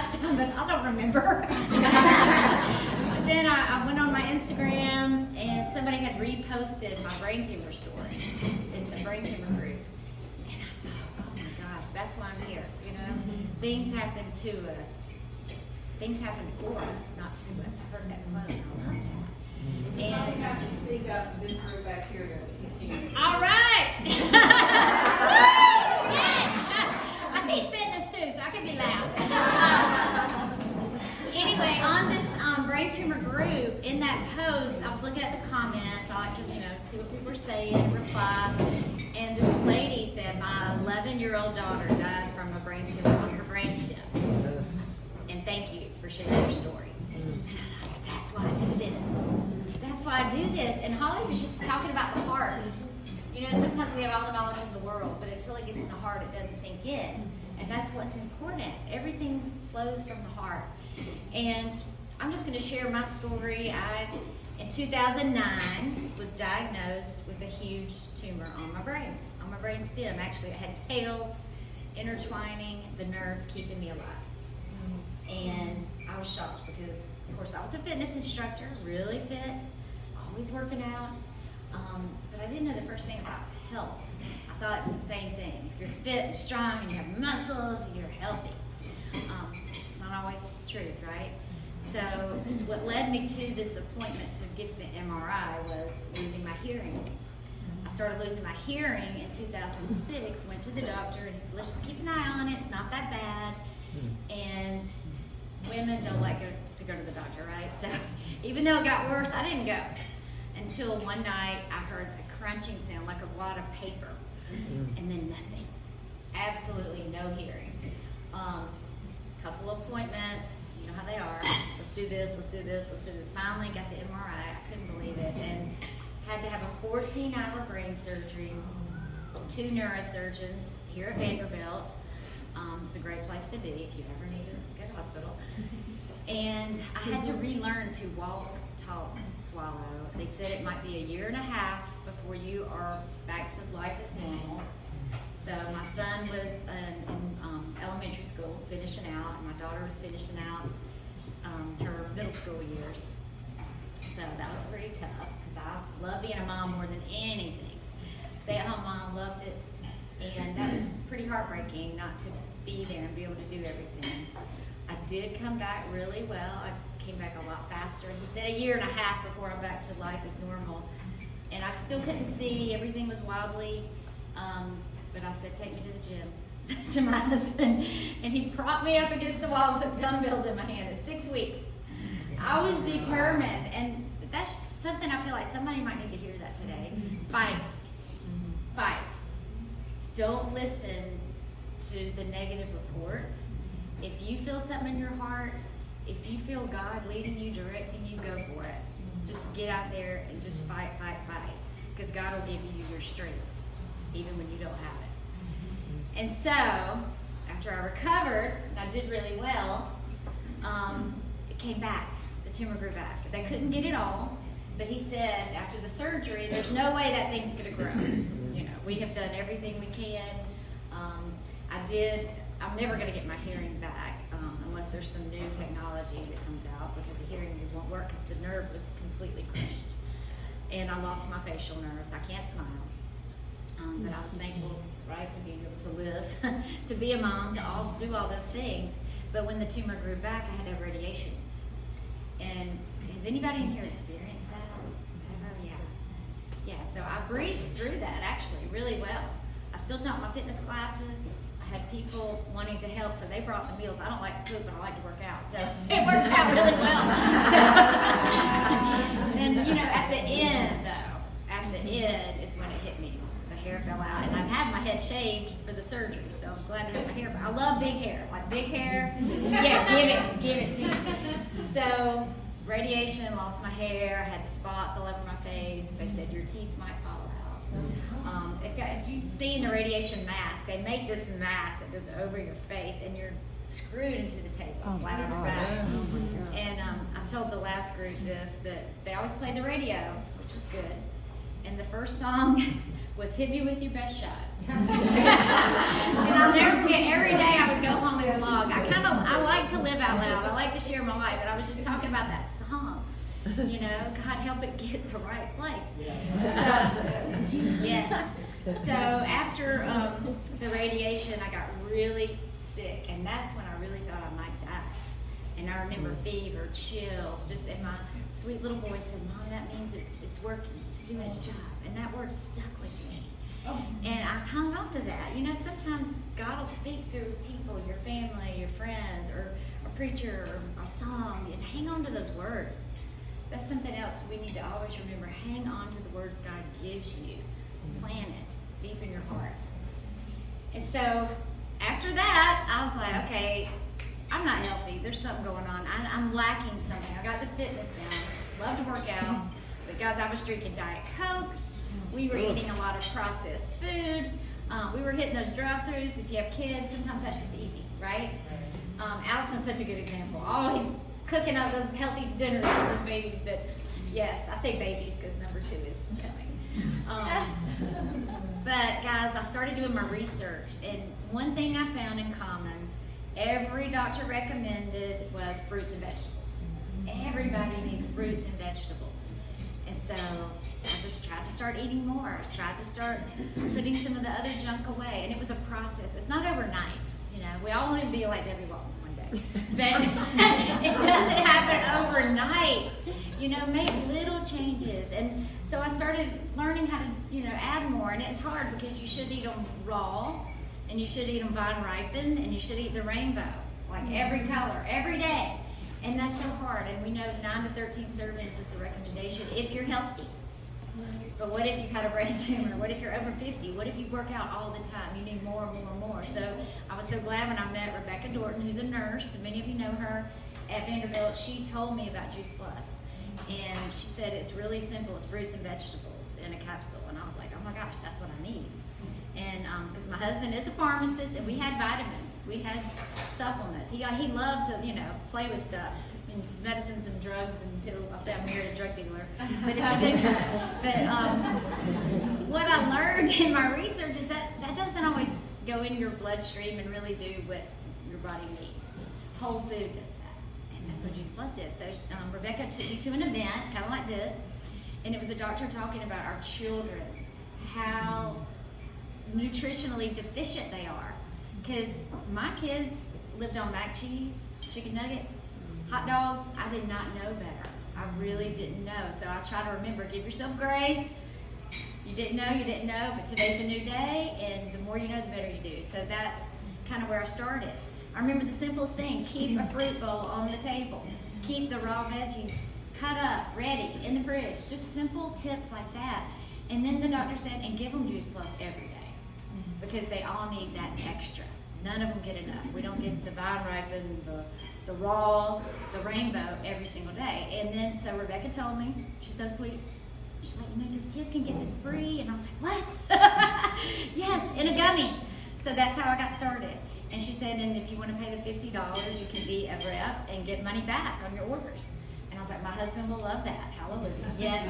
last time, but I don't remember. Then I went on my Instagram, and somebody had reposted my brain tumor story. It's a brain tumor group. And I thought, oh my gosh, that's why I'm here. You know, things happen to us. Things happen for us, not to us. I heard that quote, and I love that. You probably have to speak up for this group back here to continue. All right. I teach fitness too, so I can be loud. Anyway, on this brain tumor group, in that post, I was looking at the comments. I like to, see what people were saying, reply. And this lady said, my 11-year-old daughter died from a brain tumor on her brainstem. And thank you for sharing your story. And I thought, that's why I do this. That's why I do this. And Holly was just talking about the heart. Sometimes we have all the knowledge in the world, but until it gets in the heart, it doesn't sink in. And that's what's important. Everything flows from the heart. And I'm just going to share my story. In 2009, was diagnosed with a huge tumor on my brain stem. Actually, it had tails intertwining the nerves, keeping me alive. And I was shocked because, of course, I was a fitness instructor, really fit, always working out. But I didn't know the first thing about health. I thought it was the same thing. If you're fit and strong and you have muscles, you're healthy. Not always the truth, right? So what led me to this appointment to get the MRI was losing my hearing. I started losing my hearing in 2006, went to the doctor, and he said, let's just keep an eye on it. It's not that bad. And women don't like to go to the doctor, right? So even though it got worse, I didn't go. Until one night, I heard a crunching sound like a wad of paper, and then nothing. Absolutely no hearing. Couple appointments, you know how they are. Let's do this, let's do this, let's do this. Finally got the MRI. I couldn't believe it, and had to have a 14-hour brain surgery. 2 neurosurgeons here at Vanderbilt. It's a great place to be if you ever need a good hospital. And I had to relearn to walk, talk, swallow. They said it might be 1.5 years before you are back to life as normal. So my son was in elementary school, finishing out, and my daughter was finishing out her middle school years. So that was pretty tough because I love being a mom more than anything. Stay-at-home mom, loved it. And that was pretty heartbreaking not to be there and be able to do everything. I did come back really well. I came back a lot faster. He said 1.5 years before I'm back to life as normal. And I still couldn't see. Everything was wobbly. But I said, take me to the gym, to my husband. And he propped me up against the wall and put dumbbells in my hand. It's 6 weeks. I was determined. And that's something I feel like somebody might need to hear that today. Fight. Fight. Don't listen to the negative reports. If you feel something in your heart, if you feel God leading you, directing you, go for it. Just get out there and just fight, fight, fight. Because God will give you your strength, even when you don't have it. And so, after I recovered, and I did really well, it came back. The tumor grew back. They couldn't get it all, but he said after the surgery, there's no way that thing's going to grow. We have done everything we can. I'm never going to get my hearing back unless there's some new technology that comes out, because the hearing aid won't work because the nerve was completely crushed. And I lost my facial nerves. I can't smile. But I was thankful, right, to be able to live, to be a mom, to do all those things. But when the tumor grew back, I had to have radiation. And has anybody in here experienced that? Yeah, so I breezed through that actually really well. I still taught my fitness classes. I had people wanting to help, so they brought the meals. I don't like to cook, but I like to work out, so it worked out really well. And at the end is when it hit me. The hair fell out, and I've had my head shaved for the surgery, so I was glad to have my hair. But I love big hair, like big hair. Yeah, give it to me. So radiation, lost my hair, had spots all over my face. They said your teeth might fall out. If you've seen the radiation mask, they make this mask that goes over your face, and you're screwed into the table, flat on your back. And I told the last group this, but they always played the radio, which was good. And the first song was hit me with your best shot. And I'll never forget, every day I would go home and vlog. I like to live out loud. I like to share my life, but I was just talking about that song. You know, God help it get the right place. So, yes. So after the radiation, I got really sick, and that's when I really thought I might die. And I remember fever, chills, just, and my sweet little voice said, Mom, that means it's working, it's doing its job. And that word stuck with me. And I hung on to that. You know, sometimes God will speak through people, your family, your friends, or a preacher, or a song, and hang on to those words. That's something else we need to always remember. Hang on to the words God gives you. Plant it deep in your heart. And so after that, I was like, okay, I'm not healthy. There's something going on. I'm lacking something. I got the fitness down. Love to work out. But guys, I was drinking Diet Cokes. We were eating a lot of processed food. We were hitting those drive-thrus. If you have kids, sometimes that's just easy, right? Allison's such a good example. Always cooking up those healthy dinners for those babies. But yes, I say babies because number 2 is coming. But guys, I started doing my research, and one thing I found in common, every doctor recommended was fruits and vegetables. Everybody needs fruits and vegetables. And so I just tried to start eating more. I tried to start putting some of the other junk away. And it was a process. It's not overnight. You know, we all want to be like Debbie Walton one day. But it doesn't happen overnight. You know, make little changes. And so I started learning how to, you know, add more. And it's hard because you should eat them raw. And you should eat them vine ripened. And you should eat the rainbow. Like every color, every day. And that's so hard. And we know 9 to 13 servings is the recommendation if you're healthy. But what if you've had a brain tumor? What if you're over 50? What if you work out all the time? You need more and more and more. So I was so glad when I met Rebecca Dorton, who's a nurse, and many of you know her at Vanderbilt. She told me about Juice Plus. And she said it's really simple. It's fruits and vegetables in a capsule. And I was like, oh my gosh, that's what I need. And because my husband is a pharmacist, and we had vitamins. We had supplements. He loved to, you know, play with stuff. Medicines and drugs and pills. I say I'm married a drug dealer, but it's a good. But what I learned in my research is that doesn't always go in your bloodstream and really do what your body needs. Whole food does that, and that's what Juice Plus is. So Rebecca took me to an event, kind of like this, and it was a doctor talking about our children, how nutritionally deficient they are. Because my kids lived on mac cheese, chicken nuggets, hot dogs. I did not know better. I really didn't know. So I try to remember, give yourself grace. You didn't know, but today's a new day, and the more you know, the better you do. So that's kind of where I started. I remember the simplest thing, keep a fruit bowl on the table. Keep the raw veggies cut up, ready, in the fridge. Just simple tips like that. And then the doctor said, and give them Juice Plus every day, because they all need that extra. None of them get enough. We don't get the vine ripened, the raw, the rainbow every single day. And then, so Rebecca told me, she's so sweet, she's like, you know, your kids can get this free. And I was like, what? Yes, in a gummy. So that's how I got started. And she said, and if you want to pay the $50, you can be a rep and get money back on your orders. And I was like, my husband will love that. Hallelujah. Yes.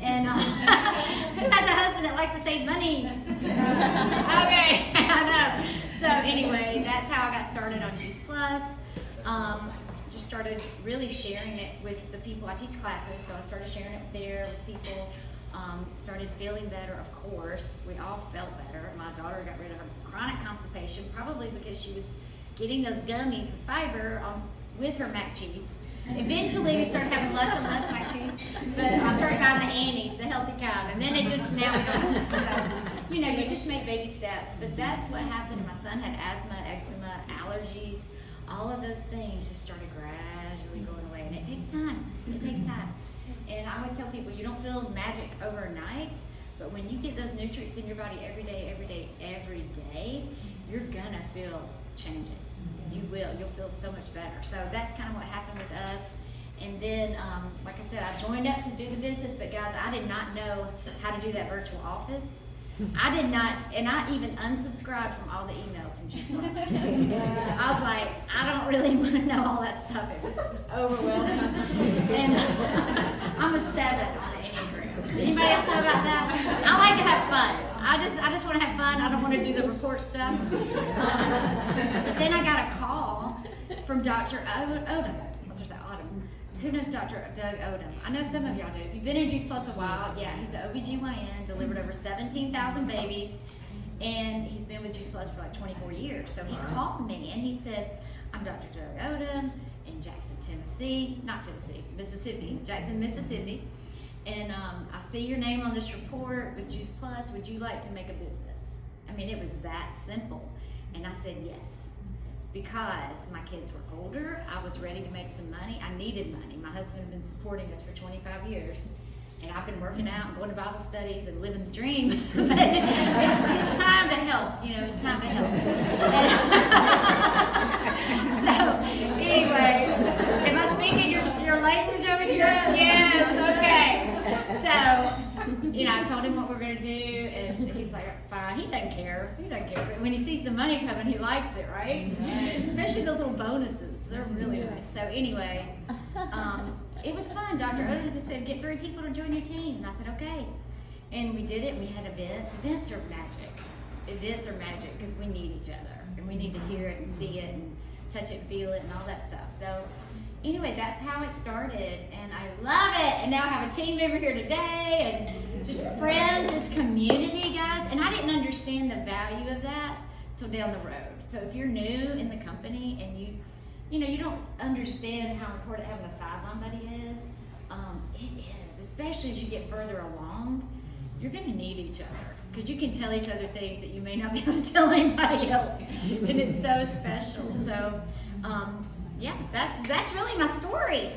And who has a husband that likes to save money? Okay, I know. So anyway, that's how I got started on Juice Plus. Just started really sharing it with the people. I teach classes, so I started sharing it there with people. Started feeling better, of course. We all felt better. My daughter got rid of her chronic constipation, probably because she was getting those gummies with fiber with her mac cheese. Eventually, we started having less and less mac cheese, but I started buying the Annie's, the healthy kind, and then it just, now we don't. So, you know, you just make baby steps, but that's what happened. My son had asthma, eczema, allergies, all of those things just started gradually going away, and it takes time. It takes time. And I always tell people, you don't feel magic overnight, but when you get those nutrients in your body every day, you're gonna feel changes. You will. You'll feel so much better. So that's kind of what happened with us. And then, like I said, I joined up to do the business, but guys, I did not know how to do that virtual office. I did not, and I even unsubscribed from all the emails from Juice Plus. I was like, I don't really want to know all that stuff. It's overwhelming. And I'm a 7 on the Enneagram. Anybody else know about that? I like to have fun. I just want to have fun. I don't want to do the report stuff. But then I got a call from Dr. Odom. Let's just say Odom. Who knows Dr. Doug Odom? I know some of y'all do. If you've been in Juice Plus a while, yeah, he's an OBGYN, delivered over 17,000 babies, and he's been with Juice Plus for like 24 years. So he called me and he said, I'm Dr. Doug Odom in Jackson, Mississippi, Jackson, Mississippi. And I see your name on this report with Juice Plus. Would you like to make a business? I mean, it was that simple. And I said yes, because my kids were older. I was ready to make some money. I needed money. My husband had been supporting us for 25 years. And I've been working out and going to Bible studies and living the dream. But it's time to help. You know, it's time to help. So, anyway, am I speaking your language over here? Yes, okay. So, you know, I told him what we're going to do, and he's like, fine. He doesn't care. But when he sees the money coming, he likes it, right? Especially those little bonuses. They're really nice. So, anyway, it was fun. Dr. Odom just said, get 3 people to join your team. And I said, okay. And we did it. We had events. Events are magic. Events are magic because we need each other. And we need to hear it and see it and touch it, feel it, and all that stuff. So anyway, that's how it started. And I love it. And now I have a team member here today and just friends. It's community, guys. And I didn't understand the value of that till down the road. So if you're new in the company and you don't understand how important having a sideline buddy is. It is, especially as you get further along. You're going to need each other because you can tell each other things that you may not be able to tell anybody else, and it's so special. So, yeah, that's really my story.